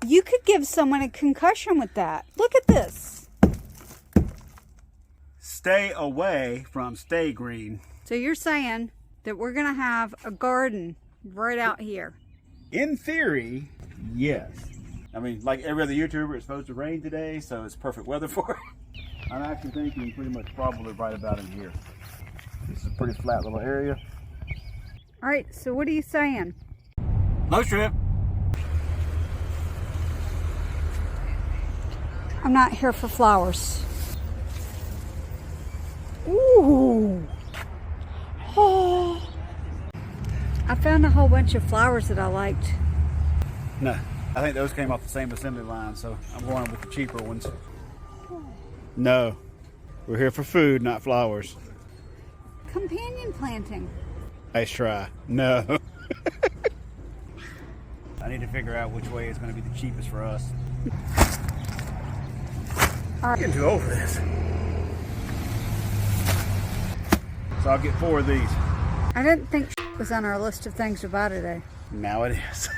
You could give someone a concussion with that. Look at this. Stay away from Sta Green. So you're saying that we're going to have a garden right out here? In theory, yes. I mean, like every other YouTuber, it's supposed to rain today, so it's perfect weather for it. I'm actually thinking pretty much probably right about in here. This is a pretty flat little area. All right, so what are you saying? No strip. I'm not here for flowers. Ooh. Oh. I found a whole bunch of flowers that I liked. No, I think those came off the same assembly line, so I'm going with the cheaper ones. No, we're here for food, not flowers. Companion planting. Nice try. No. I need to figure out which way is going to be the cheapest for us. I'm getting too old for this. So I'll get 4 of these. I didn't think was on our list of things to buy today. Now it is.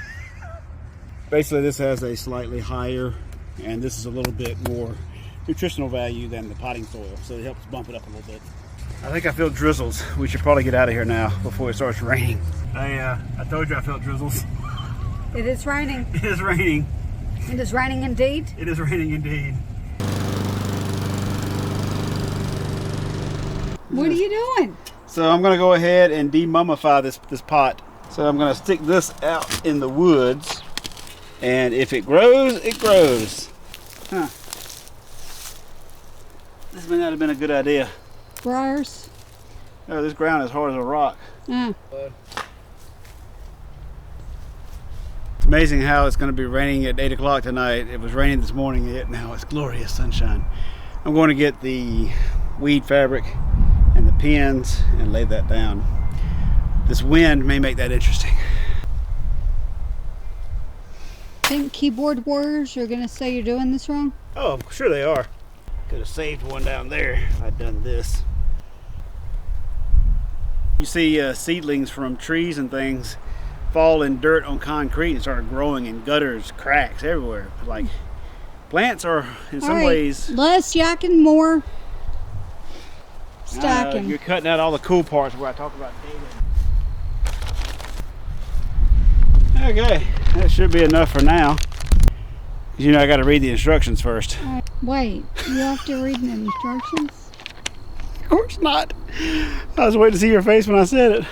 Basically, this has a slightly higher, and this is a little bit more nutritional value than the potting soil, so it helps bump it up a little bit. I think I feel drizzles. We should probably get out of here now before it starts raining. I told you I felt drizzles. It is raining. It is raining. It is raining indeed. It is raining indeed. What are you doing? So I'm going to go ahead and demummify this pot. So I'm going to stick this out in the woods, and if it grows, it grows. Huh. This may not have been a good idea. Briars. Oh, this ground is hard as a rock. Yeah. It's amazing how it's going to be raining at 8 o'clock tonight. It was raining this morning, yet now it's glorious sunshine. I'm going to get the weed fabric and the pins and lay that down. This wind may make that interesting. Think keyboard warriors are going to say you're doing this wrong? Oh, sure they are. Could have saved one down there if I'd done this. You see seedlings from trees and things fall in dirt on concrete and start growing in gutters, cracks everywhere. Like, plants are in some ways... Less yakking, more stacking. You're cutting out all the cool parts where I talk about data. Okay, that should be enough for now. You know I got to read the instructions first. Wait, you have to read the instructions? Of course not. I was waiting to see your face when I said it.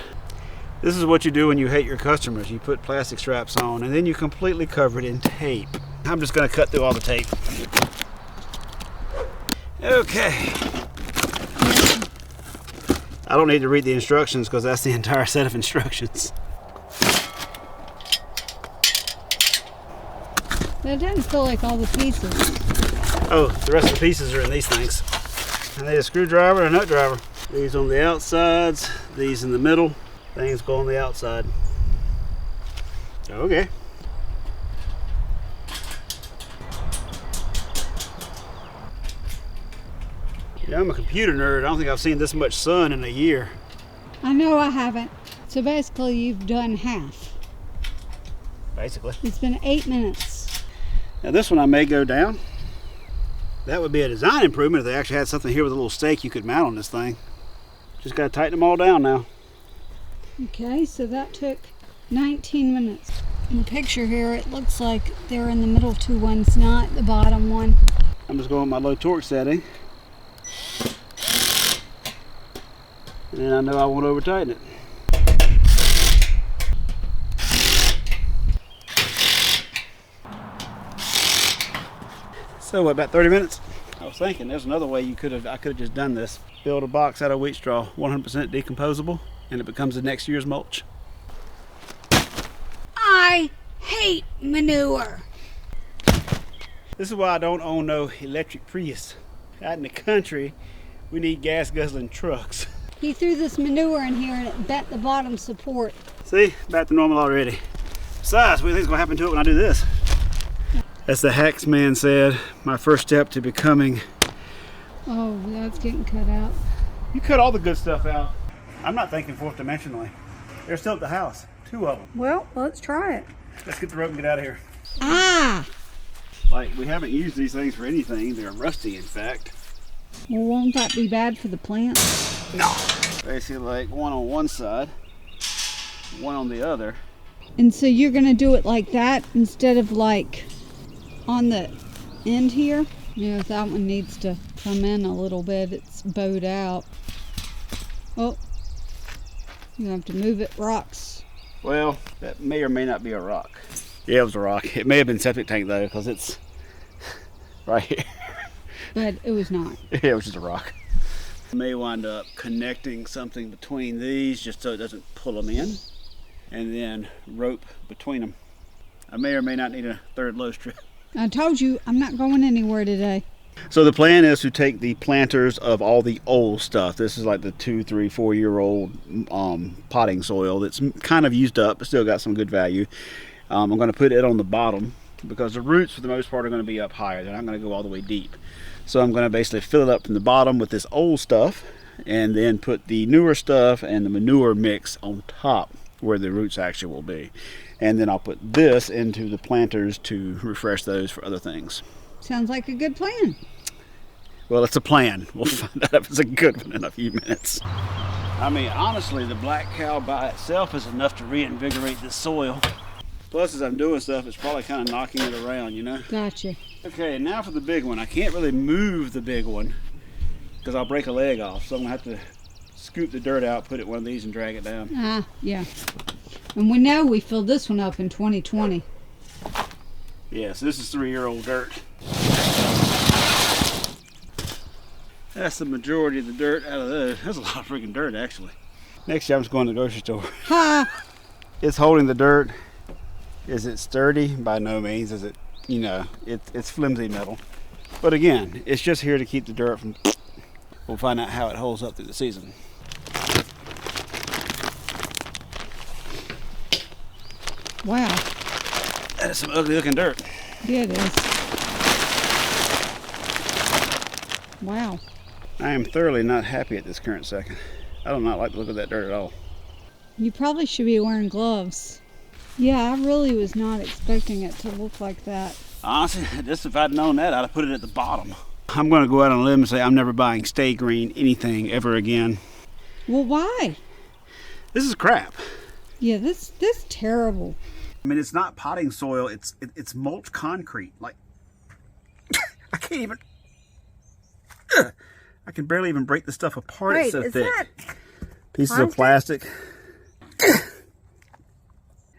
This is what you do when you hate your customers. You put plastic straps on and then you completely cover it in tape. I'm just going to cut through all the tape. Okay. I don't need to read the instructions because that's the entire set of instructions. That doesn't feel like all the pieces. Oh, the rest of the pieces are in these things. I need a screwdriver and a nut driver. These on the outsides, these in the middle. Things go on the outside. Okay. Yeah, I'm a computer nerd. I don't think I've seen this much sun in a year. I know I haven't. So basically you've done half. Basically. It's been 8 minutes. Now this one I may go down. That would be a design improvement if they actually had something here with a little stake you could mount on this thing. Just got to tighten them all down now. Okay, so that took 19 minutes. In the picture here, it looks like they're in the middle 2 ones, not the bottom one. I'm just going with my low torque setting. And I know I won't over tighten it. So what, about 30 minutes? I was thinking there's another way I could have just done this. Build a box out of wheat straw, 100% decomposable, and it becomes the next year's mulch. I hate manure. This is why I don't own no electric Prius. Out in the country, we need gas guzzling trucks. He threw this manure in here and it bent the bottom support. See, back to normal already. Besides, what do you think's gonna happen to it when I do this? As the hacks man said, my first step to becoming... Oh, that's getting cut out. You cut all the good stuff out. I'm not thinking fourth dimensionally. They're still at the house, 2 of them. Well, let's try it. Let's get the rope and get out of here. Ah! like we haven't used these things for anything. They're rusty, in fact. Well, won't that be bad for the plants? No. Basically like one on one side, one on the other. And so you're going to do it like that instead of like on the end here? Yeah, that one needs to come in a little bit. It's bowed out. Oh, you have to move it. Rocks. Well, that may or may not be a rock. Yeah, it was a rock. It may have been septic tank though, because it's right here. But it was not. Yeah, it was just a rock. I may wind up connecting something between these just so it doesn't pull them in, and then rope between them. I may or may not need a third low strip. I told you I'm not going anywhere today. So the plan is to take the planters of all the old stuff. This is like the 2, 3, 4 year old potting soil that's kind of used up but still got some good value. I'm going to put it on the bottom because the roots for the most part are going to be up higher. They're not going to go all the way deep. So I'm going to basically fill it up from the bottom with this old stuff and then put the newer stuff and the manure mix on top where the roots actually will be. And then I'll put this into the planters to refresh those for other things. Sounds like a good plan. Well, it's a plan. We'll find out if it's a good one in a few minutes. I mean, honestly, the black cow by itself is enough to reinvigorate the soil. Plus, as I'm doing stuff, it's probably kind of knocking it around, you know? Gotcha. Okay, now for the big one. I can't really move the big one because I'll break a leg off. So I'm going to have to scoop the dirt out, put it in one of these, and drag it down. Ah, yeah. And we know we filled this one up in 2020. Yeah, so this is 3-year-old dirt. That's the majority of the dirt out of those. That's a lot of freaking dirt, actually. Next year, I'm just going to the grocery store. Ha! It's holding the dirt. Is it sturdy? By no means. Is it, you know, it's flimsy metal. But again, it's just here to keep the dirt from... We'll find out how it holds up through the season. Wow. That is some ugly looking dirt. Yeah, it is. Wow. I am thoroughly not happy at this current second. I do not like the look of that dirt at all. You probably should be wearing gloves. Yeah, I really was not expecting it to look like that. Honestly, just if I'd known that, I'd have put it at the bottom. I'm going to go out on a limb and say I'm never buying Sta Green anything ever again. Well, why? This is crap. Yeah, this terrible. I mean, it's not potting soil. It's mulch concrete. Like, I can't even... I can barely even break the stuff apart. Wait, it's so is thick. that Pieces of plastic.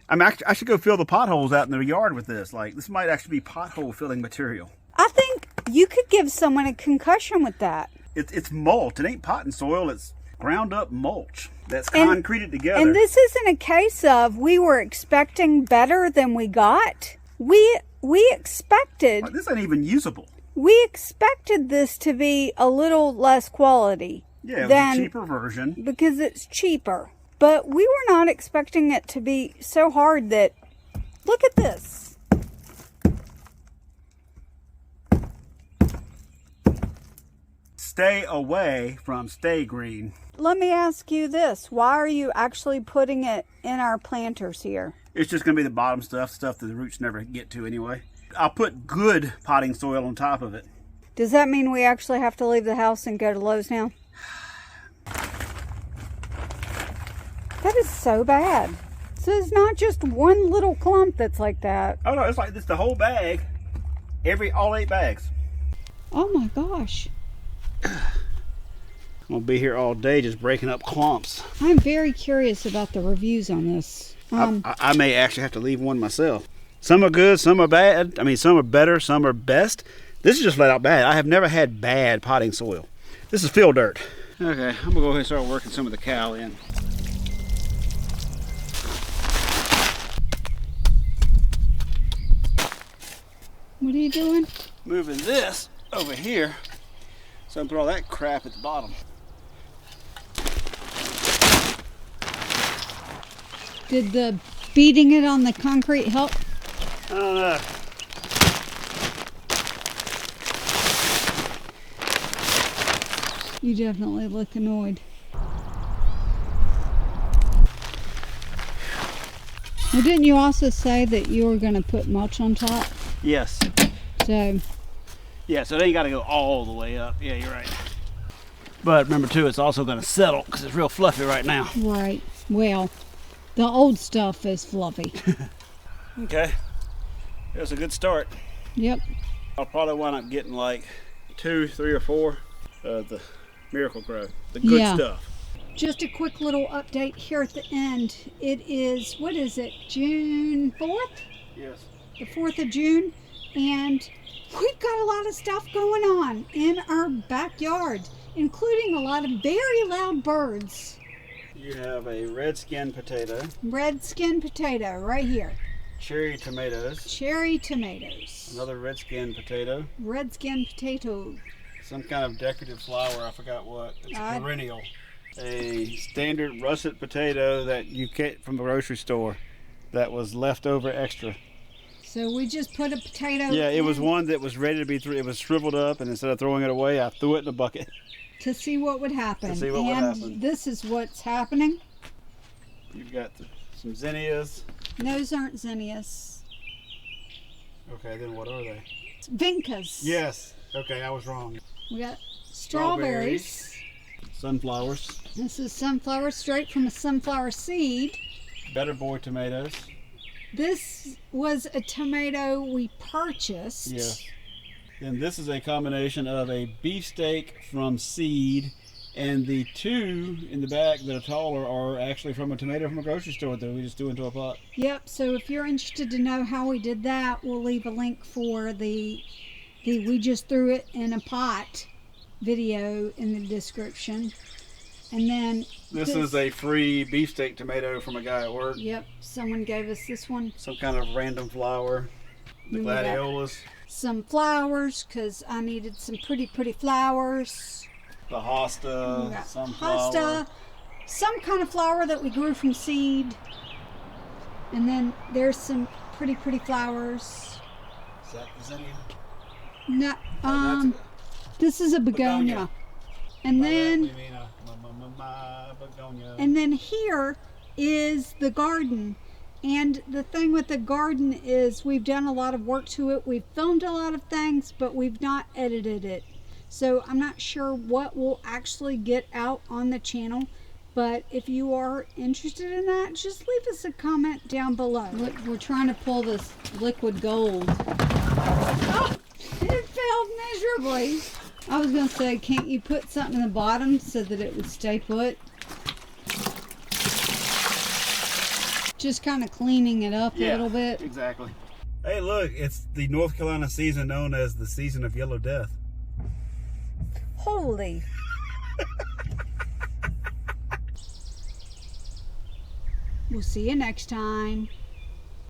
I mean, I should go fill the potholes out in the yard with this. Like, this might actually be pothole filling material. I think you could give someone a concussion with that. It's mulch. It ain't potting soil. It's ground up mulch that's concreted together. And this isn't a case of we were expecting better than we got. We expected... Like, this ain't even usable. We expected this to be a little less quality. Yeah, it was a cheaper version. Because it's cheaper. But we were not expecting it to be so hard that... Look at this. Stay away from Sta Green. Let me ask you this. Why are you actually putting it in our planters here? It's just going to be the bottom stuff that the roots never get to anyway. I'll put good potting soil on top of it. Does that mean we actually have to leave the house and go to Lowe's now? That is so bad. So it's not just one little clump that's like that. Oh no, it's like this the whole bag. All 8 bags. Oh my gosh. I'm gonna be here all day just breaking up clumps. I'm very curious about the reviews on this. I may actually have to leave one myself. Some are good, some are bad. I mean, some are better, some are best. This is just flat out bad. I have never had bad potting soil. This is field dirt. Okay, I'm gonna go ahead and start working some of the cow in. What are you doing? Moving this over here so I can put all that crap at the bottom. Did the beating it on the concrete help? I don't know. You definitely look annoyed. Well, didn't you also say that you were going to put mulch on top? Yes. So, Yeah, so they got to go all the way up. Yeah, you're right. But remember too, it's also going to settle because it's real fluffy right now. right. Well, the old stuff is fluffy. Okay, it was a good start. Yep. I'll probably wind up getting like 2, 3, or 4 of the Miracle Grow, the good Yeah. stuff. Just a quick little update here at the end. It is, what is it, June 4th? Yes. The 4th of June. And we've got a lot of stuff going on in our backyard, including a lot of very loud birds. You have a red skin potato, Red skin potato right here. cherry tomatoes, Cherry tomatoes. another red skin potato, Red skin potato. some kind of decorative flower, I forgot what. It's a I- perennial. A standard russet potato that you get from the grocery store that was leftover extra. So we just put a potato Yeah, it was in one that was ready to be it was shriveled up, and instead of throwing it away, I threw it in a bucket. to see what would happen. To see what would and happen. this is what's happening. You've got some zinnias. Those aren't zinnias. Okay, then what are they? It's vincas. Yes. Okay, I was wrong. We got strawberries. Sunflowers. This is sunflower straight from a sunflower seed. Better Boy tomatoes. This was a tomato we purchased. Yes. Then this is a combination of a beefsteak from seed, and the 2 in the back that are taller are actually from a tomato from a grocery store that we just threw into a pot. Yep, so if you're interested to know how we did that, we'll leave a link for the we just threw it in a pot video in the description. And then This is a free beefsteak tomato from a guy at work. Yep, someone gave us this one. Some kind of random flower. The We got gladiolas. some flowers, because I needed some pretty flowers. The We hosta. got Sunflower. hosta, some kind of flower that we grew from seed. And then there's some pretty Is flowers. that zinnia? No, that's this is a begonia. begonia. And By that then we mean a begonia. and then here is the garden. And the thing with the garden is we've done a lot of work to it. We've filmed a lot of things, but we've not edited it. So I'm not sure what will actually get out on the channel. But if you are interested in that, just leave us a comment down below. Look, we're trying to pull this liquid gold. Oh, it failed miserably. I was going to say, can't you put something in the bottom so that it would stay put? Just kind of cleaning it up a little bit. Exactly. Hey, look, it's the North Carolina season known as the season of Yellow Death. Holy. We'll see you next time.